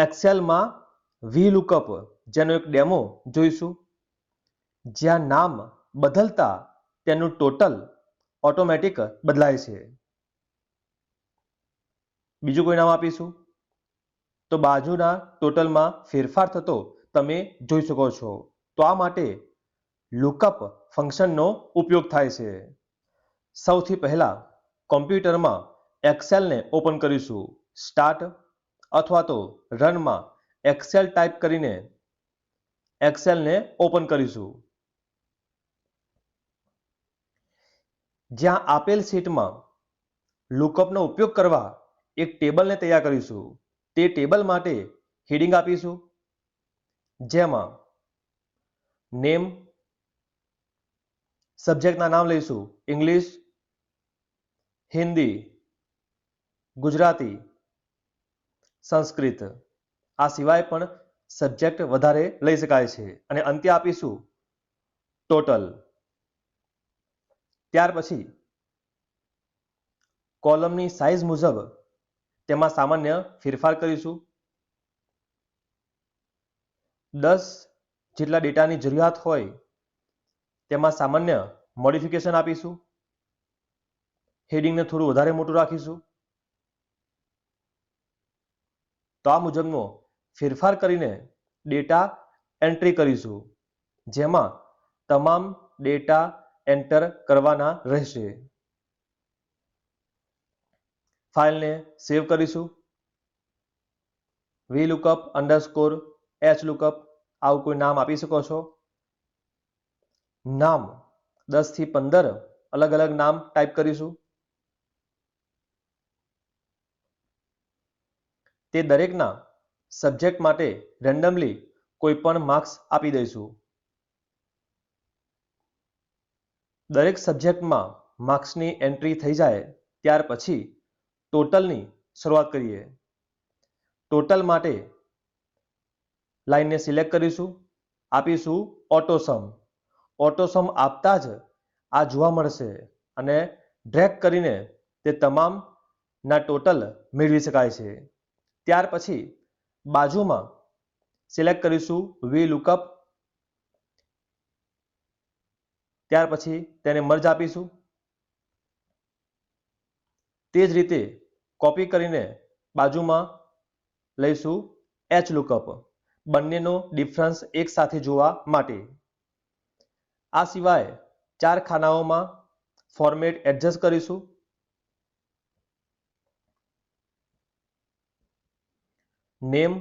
એક્સેલમાં VLOOKUP જેનો એક demo જોઈશું, જ્યાં નામ બદલતા તેનું ટોટલ ઓટોમેટિક બદલાય છે. બીજું કોઈ નામ આપીશું તો બાજુના ટોટલમાં ફેરફાર થતો તમે જોઈ શકો છો. તો આ માટે લુકઅપ ફંક્શનનો ઉપયોગ થાય છે. સૌથી પહેલા કોમ્પ્યુટરમાં એક્સેલને ઓપન કરીશું. સ્ટાર્ટ અથવા તો રનમાં એક્સેલ ટાઈપ કરીને એક્સેલને ઓપન કરીશું. જ્યાં આપેલ શીટમાં લુકઅપનો ઉપયોગ કરવા એક ટેબલને તૈયાર કરીશું. તે ટેબલ માટે હેડિંગ આપીશું, જેમાં નેમ, સબ્જેક્ટના નામ લઈશું ઇંગ્લિશ, હિન્દી, ગુજરાતી, સંસ્કૃત. આ સિવાય પણ સબ્જેક્ટ વધારે લઈ શકાય છે. અને અંતે આપીશું ટોટલ. ત્યાર પછી કોલમની સાઇઝ મુજબ તેમાં સામાન્ય ફેરફાર કરીશું. 10 જેટલા ડેટાની જરૂરિયાત હોય તેમાં સામાન્ય મોડિફિકેશન આપીશું. હેડિંગને થોડું વધારે મોટું રાખીશું. તો આ મુજબનો ફેરફાર કરીને ડેટા એન્ટ્રી કરીશું, જેમાં તમામ ડેટા એન્ટર કરવાના રહેશે. ફાઇલને સેવ કરીશું. VLOOKUP_HLOOKUP આવું કોઈ નામ આપી શકો છો. નામ 10 થી 15 અલગ અલગ નામ ટાઈપ કરીશું. તે દરેકના સબ્જેક્ટ માટે રેન્ડમલી કોઈ પણ માર્ક્સ આપી દઈશું. દરેક સબ્જેક્ટમાં માર્ક્સની એન્ટ્રી થઈ જાય ત્યાર પછી ટોટલની શરૂઆત કરીએ. ટોટલ માટે લાઈનને સિલેક્ટ કરીશું. આપીશું ઓટોસમ. ઓટોસમ આપતા જ આ જોવા મળશે અને ડ્રેગ કરીને તે તમામના ટોટલ મેળવી શકાય છે. ત્યાર પછી બાજુમાં સિલેક્ટ કરીશું VLOOKUP. ત્યાર પછી તેને મર્જ આપીશું. તે જ રીતે કોપી કરીને બાજુમાં લઈશું HLOOKUP, બંનેનો ડિફરન્સ એક સાથે જોવા માટે. આ સિવાય 4 ખાનાઓમાં ફોર્મેટ એડજસ્ટ કરીશું. નેમ,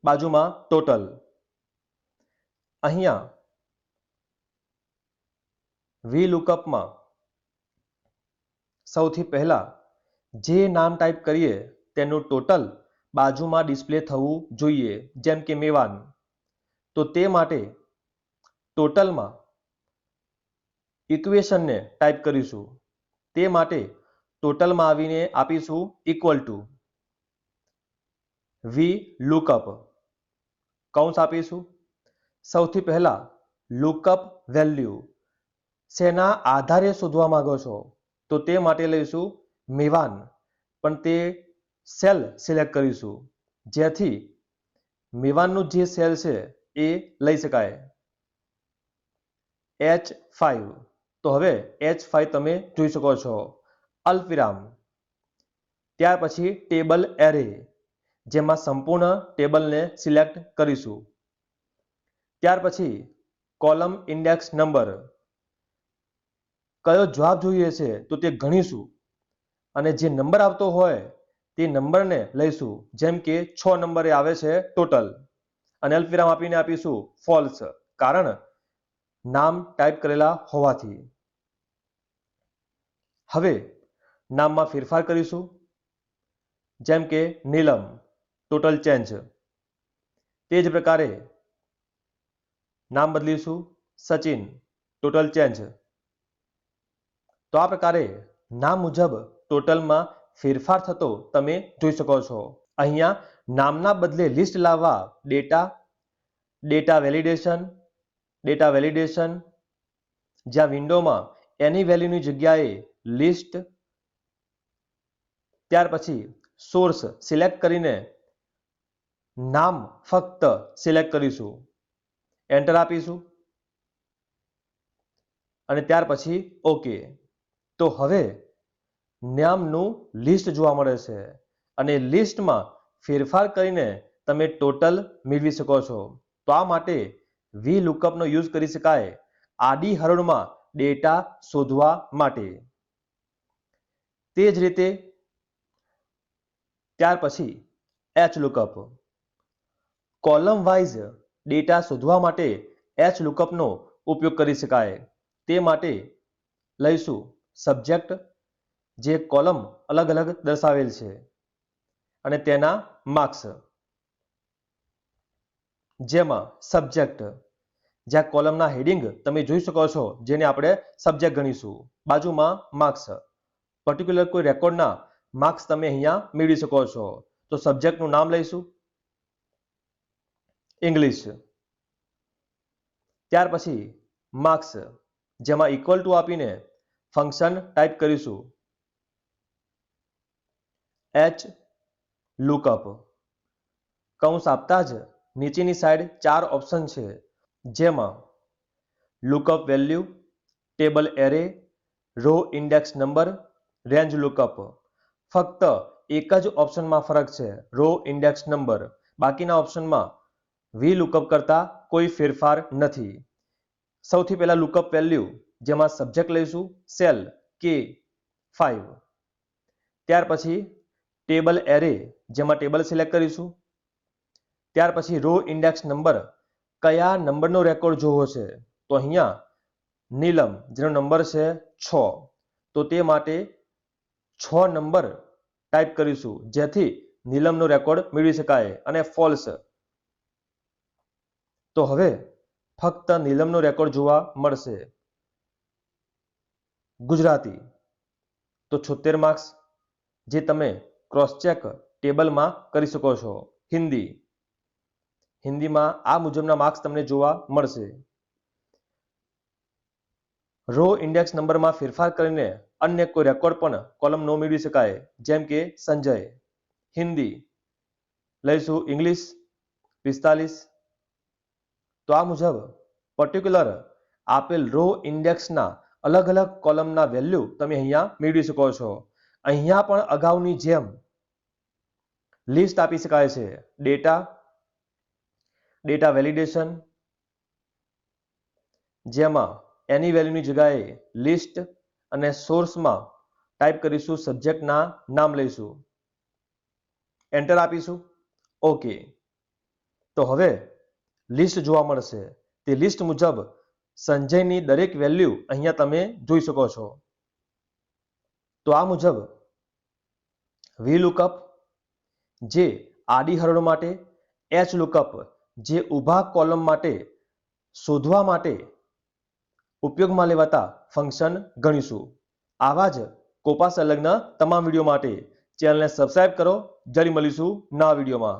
બાજુમાં ટોટલ. અહીંયા VLOOKUPમાં સૌથી પહેલા જે નામ ટાઈપ કરીએ તેનું ટોટલ બાજુમાં ડિસ્પ્લે થવું જોઈએ, જેમ કે મેવાન. તો તે માટે ટોટલમાં ઇક્વેશનને ટાઈપ કરીશું. તે માટે ટોટલમાં આવીને આપીશું ઇક્વલ ટુ VLOOKUP, કૌંસ આપીશું. સૌથી પહેલા લુકઅપ વેલ્યુ શેના આધારે શોધવા માંગો છો, તો તે માટે લઈશું મેવાન, પણ તે સેલ સિલેક્ટ કરીશું જેથી મેવાનનું જે સેલ છે એ લઈ શકાય. H5. તો હવે H5 તમે જોઈ શકો છો. અલ્પવિરામ. ત્યાર પછી ટેબલ એરે, જેમાં સંપૂર્ણ ટેબલને સિલેક્ટ કરીશું. ત્યાર પછી કોલમ ઇન્ડેક્સ નંબર. કયો જવાબ જોઈએ છે તો તે ગણીશું અને જે નંબર આવતો હોય તે નંબરને લઈશું, જેમ કે 6 નંબરે આવે છે ટોટલ, અને અલ્પવિરામ આપીને આપીશું ફોલ્સ, કારણ નામ ટાઈપ કરેલા હોવાથી. હવે નામમાં ફેરફાર કરીશું, જેમ કે નીલમ, ટોટલ ચેન્જ. તે જ પ્રકારે નામ બદલીશું સચિન, ટોટલ ચેન્જ. તો આ પ્રકારે નામ મુજબ ટોટલમાં ફેરફાર થતો તમે જોઈ શકો છો. અહીંયા નામના બદલે લિસ્ટ લાવવા ડેટા વેલિડેશન, જ્યાં વિન્ડોમાં એની વેલ્યુની જગ્યાએ લિસ્ટ. ત્યાર પછી સોર્સ સિલેક્ટ કરીને નામ ફક્ત સિલેક્ટ કરીશું, એન્ટર આપીશું અને ત્યાર પછી ઓકે. તો હવે નામનું લિસ્ટ જોવા મળે છે અને લિસ્ટમાં ફેરફાર કરીને તમે ટોટલ મેળવી શકો છો. તો આ માટે VLOOKUP નો યુઝ કરી શકાય આડી હરોળમાં ડેટા શોધવા માટે. તે જ રીતે ત્યાર પછી HLOOKUP, કોલમ વાઇઝ ડેટા શોધવા માટે HLOOKUP નો ઉપયોગ કરી શકાય. તે માટે લઈશું સબ્જેક્ટ, જે કોલમ અલગ અલગ દર્શાવેલ છે, અને તેના માર્ક્સ, જેમાં સબ્જેક્ટ, જ્યાં કોલમના હેડિંગ તમે જોઈ શકો છો, જેને આપણે સબ્જેક્ટ ગણીશું. બાજુમાં માર્ક્સ, પર્ટિક્યુલર કોઈ રેકોર્ડના માર્ક્સ તમે અહીંયા મેળવી શકો છો. તો સબ્જેક્ટનું નામ લઈશું ઇંગ્લિશ. ત્યાર પછી માર્ક્સ, જેમાં ઇક્વલ ટુ આપીને ફંક્શન ટાઈપ કરીશું HLOOKUP. કૌંસ આપતા જ નીચેની સાઈડ 4 ઓપ્શન છે, જેમાં lookup value, table array, row index number, range lookup. ફક્ત એક જ ઓપ્શનમાં ફરક છે, રો ઇન્ડેક્સ નંબર. બાકીના ઓપ્શનમાં VLOOKUP કરતા કોઈ ફેરફાર નથી. સૌથી પહેલા લુકઅપ વેલ્યુ, જેમાં સબ્જેક્ટ લઈશું સેલ K5. ત્યાર પછી ટેબલ એરે, જેમાં ટેબલ સિલેક્ટ કરીશું. ત્યાર પછી રો ઇન્ડેક્સ નંબર, કયા નંબરનો રેકોર્ડ જોવો છે, તો અહીંયા નીલમ, જેનો નંબર છે 6, તો તે માટે 6 નંબર ટાઈપ કરીશું, જેથી નીલમનો રેકોર્ડ મેળવી શકાય. અને ફોલ્સ, તો હવે ફક્ત નીલમનો રેકોર્ડ જોવા મળશે. ગુજરાતી, તો 76 માર્ક્સ, જે તમે ક્રોસ ચેક ટેબલમાં કરી શકો છો. હિન્દીમાં આ મુજબના માર્ક્સ તમને જોવા મળશે. રો ઇન્ડેક્સ નંબરમાં ફેરફાર કરીને અન્ય કોઈ રેકોર્ડ પણ કોલમ નો મેળવી શકાય, જેમ કે સંજય. હિન્દી લઈશું ઇંગ્લિશ 45. તો આ મુજબ પર્ટિક્યુલર આપેલ રો ઇન્ડેક્સના અલગ અલગ કોલમના વેલ્યુ તમે અહીંયા મેળવી શકો છો. અહીંયા પણ અગાઉની જેમ લિસ્ટ આપી શકાય છે, ડેટા વેલિડેશન, જેમાં એની વેલ્યુની જગ્યાએ લિસ્ટ, અને સોર્સમાં ટાઈપ કરીશું સબ્જેક્ટના નામ લઈશું, એન્ટર આપીશું ઓકે. તો હવે લિસ્ટ જોવા મળશે. તે લિસ્ટ મુજબ સંજયની દરેક વેલ્યુ અહીંયા તમે જોઈ શકો છો. તો આ મુજબ VLOOKUP, જે આડી હરોળ માટે, HLOOKUP, જે ઊભા કોલમ માટે શોધવા માટે ઉપયોગમાં લેવાતા ફંક્શન ગણીશું. આવા જ કોપા સંલગ્ન તમામ વિડીયો માટે ચેનલને સબસ્ક્રાઇબ કરો. જલ્દી મળીશું નવા વિડીયોમાં.